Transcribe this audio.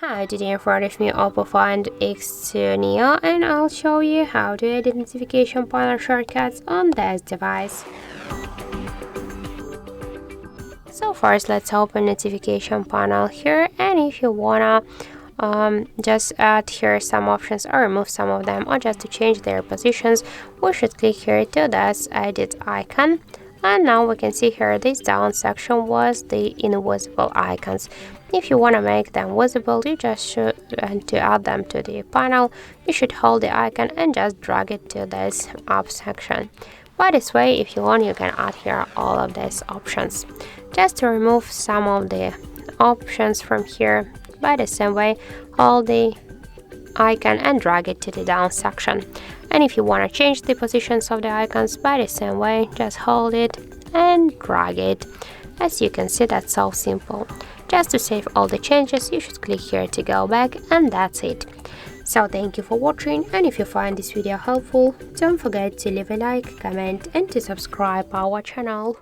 Hi, today in front of me OPPO Find X2 Neo, and I'll show you how to edit notification panel shortcuts on this device. So first, let's open notification panel here, and if you wanna just add here some options or remove some of them, or just to change their positions, we should click here to this edit icon. And now we can see here this down section was the invisible icons. If you want to make them visible, you just should, and to add them to the panel, you should hold the icon and just drag it to this up section. By this way, if you want, you can add here all of these options. Just to remove some of the options from here, by the same way, hold the icon and drag it to the down section. And if you want to change the positions of the icons, by the same way, just hold it and drag it. As you can see, that's so simple. Just to save all the changes, you should click here to go back, and that's it. So thank you for watching, and if you find this video helpful, don't forget to leave a like, comment and to subscribe our channel.